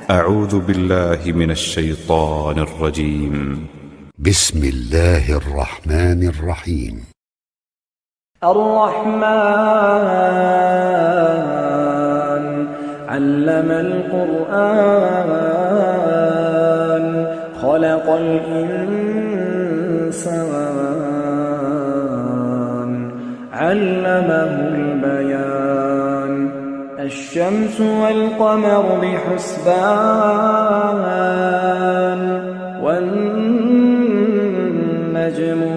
أعوذ بالله من الشيطان الرجيم. بسم الله الرحمن الرحيم. الرحمن علم القرآن خلق الإنسان علمه البيان الشمس والقمر بحسبان والنجم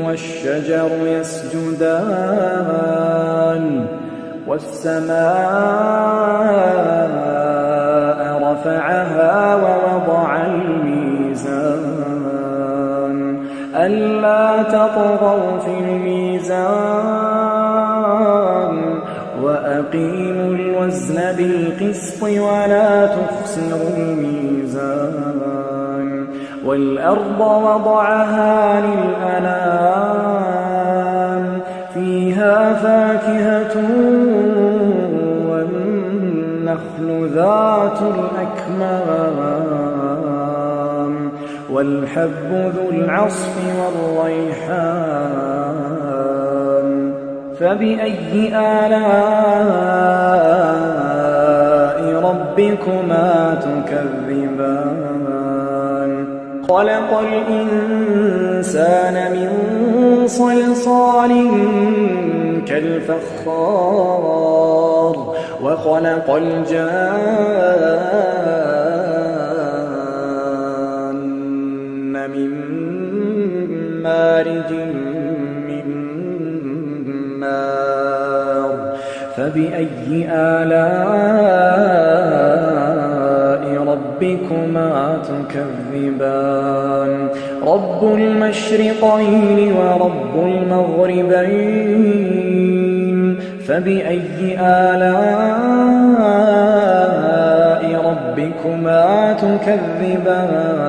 والشجر يسجدان والسماء رفعها ووضع الميزان ألا تطغوا في الميزان وأقيموا الوزن بالقسط ولا تخسروا الميزان والأرض وضعها للأنام فيها فاكهة والنخل ذات الأكمام والحب ذو العصف والريحان فبأي آلاء ربكما تكذبان خلق الإنسان من صلصال كالفخار وخلق الجان من مارج من نار فبأي آلاء ربكما تكذبان رب المشرقين ورب المغربين فبأي آلاء ربكما تكذبان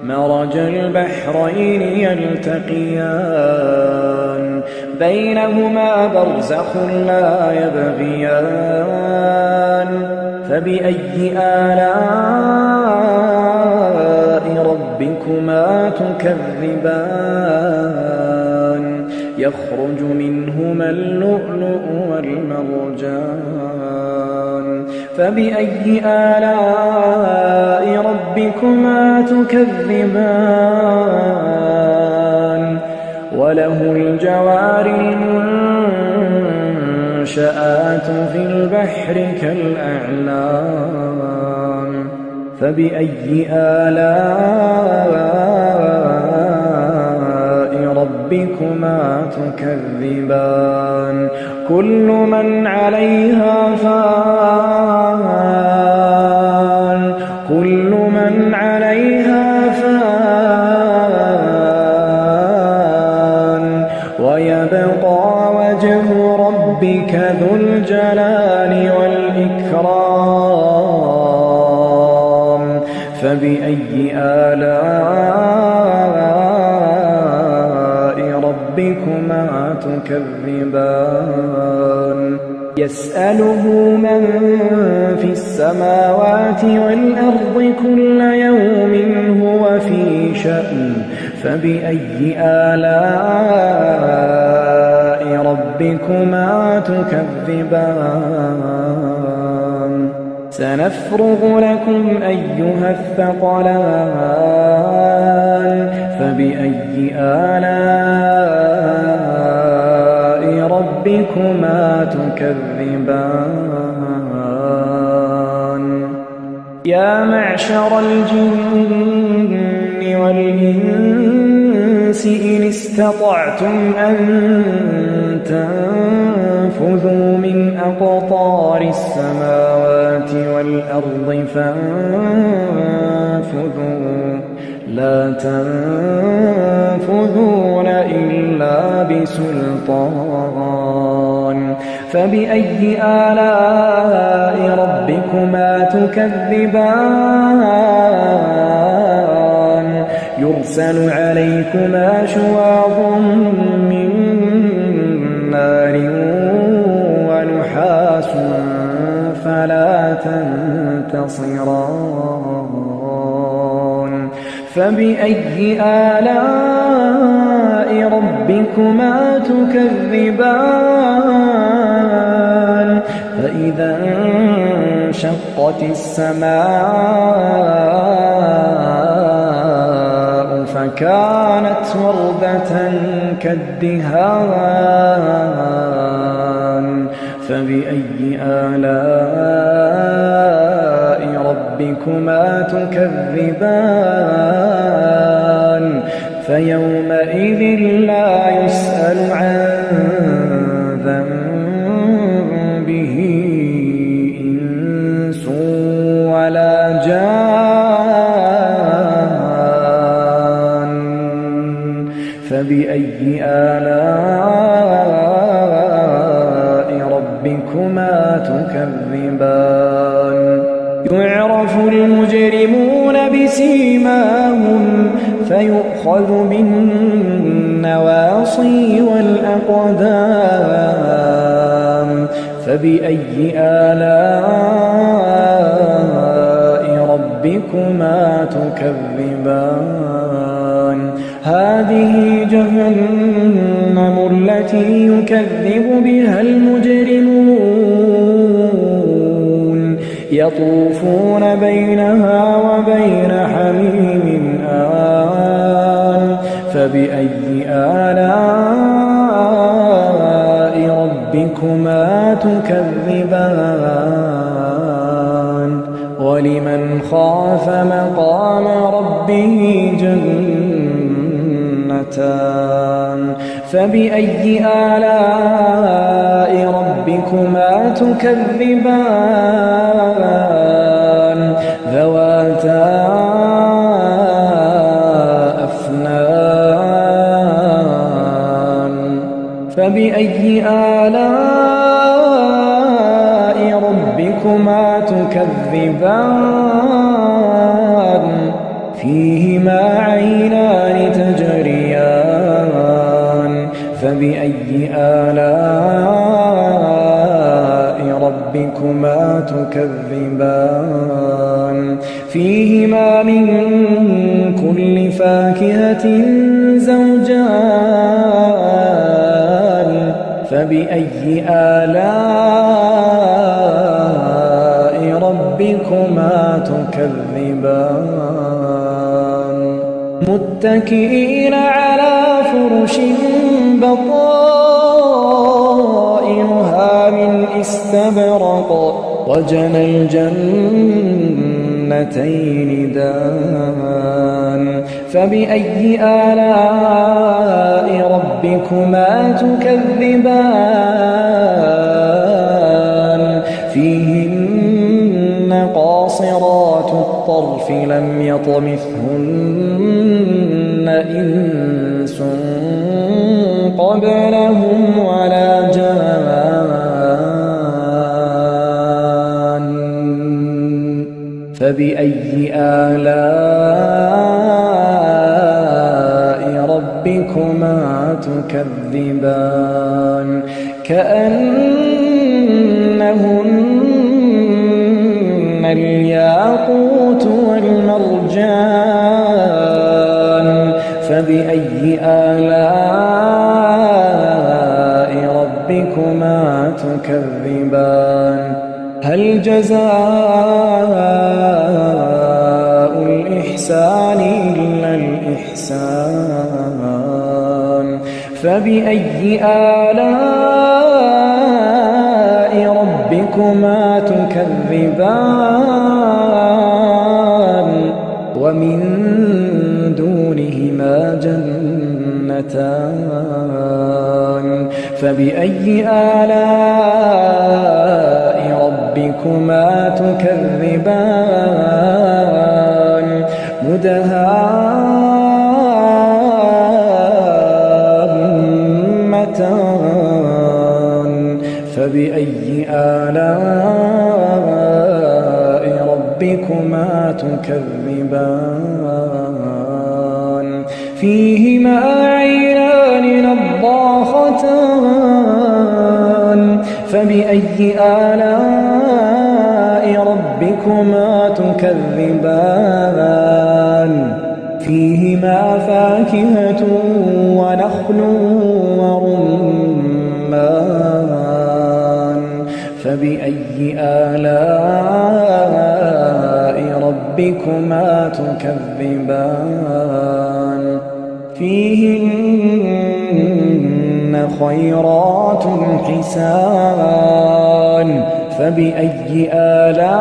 مرج البحرين يلتقيان بينهما برزخ لا يبغيان فبأي آلاء ربكما تكذبان يخرج منهما اللؤلؤ والمرجان فبأي آلاء ربكما تكذبان وله الجوار المنشآت في البحر كالأعلام فبأي آلاء ربكما تكذبان كل من عليها فان كل من عليها فان ويبقى وجه ربك ذو الجلال والإكرام فبأي آلاء ربكما تكذبان يسأله من في السماوات والأرض كل يوم هو في شأن فبأي آلاء ربكما تكذبان سنفرغ لكم أيها الثقلان فبأي آلاء ربكما تكذبان يا معشر الجن والإنس إن استطعتم أن تنفذوا من أقطار السماوات والأرض فانفذوا لا تنفذون إلا بسلطان فبأي آلاء ربكما تكذبان يرسل عليكما شواظ من نار ونحاس فلا تنتصران فبأي آلاء ربكما تكذبان فإذا انشقت السماء فكانت وردة كالدهان فبأي آلاء ربكما تكذبان فيومئذ لا يسأل عن ذنبه إنس ولا جان فبأي آلاء ربكما تكذبان يعرف المجرمون بسيماهم فيؤخذ بالنواصي والأقدام فبأي آلاء ربكما تكذبان هذه جهنم التي يكذب بها المجرمون يطوفون بينها وبين حميم آن فبأي آلاء ربكما تكذبان ولمن خاف مقام ربه جنتان فبأي آلاء ربكما تكذبان ذواتا أفنان فبأي آلاء ربكما تكذبان فيهما عينان تجريان فبأي آلاء ربكما تكذبان فيهما من كل فاكهة زوجان فبأي آلاء ربكما تكذبان متكئين على فرش بطائنها من استبرق وجنى الجنتين دان فبأي آلاء ربكما تكذبان فيهن قاصرات الطرف لم يطمثهن إنس قبلهم ولا جان فبأي آلاء ربكما تكذبان كأنهن الياقوت والمرجان فبأي آلاء ربكما تكذبان هل جزاء الإحسان إلا الإحسان فبأي آلاء ربكما تكذبان ومن دونهما جنتان فبأي آلاء ربكما تكذبان مدهامتان فبأي آلاء ربكما تكذبان فيهما عينان نضاختان فبأي آلاء ربكما تكذبان فيهما فاكهة ونخل ورمان فبأي آلاء ربكما تكذبان فيهن خيرات حسان فبأي آلاء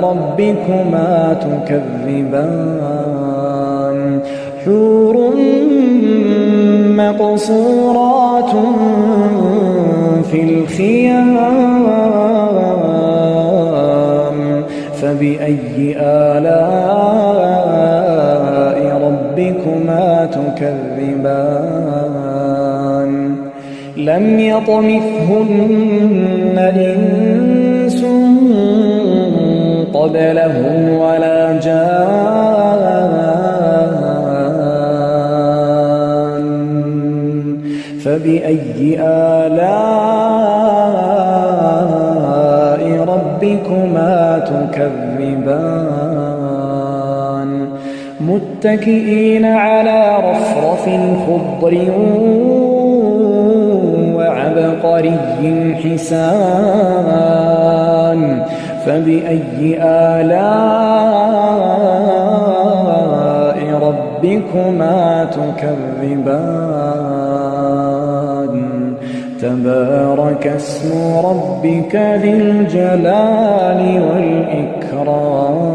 ربكما تكذبان حور مقصورات في الخيام فبأي آلاء ربكما تكذبان لم يطمثهن إنس قبلهم ولا جان فبأي آلاء ربكما تكذبان متكئين على رفرف خضر وعبقري حسان فبأي آلاء ربكما تكذبان تبارك اسم ربك ذي الجلال والإكرام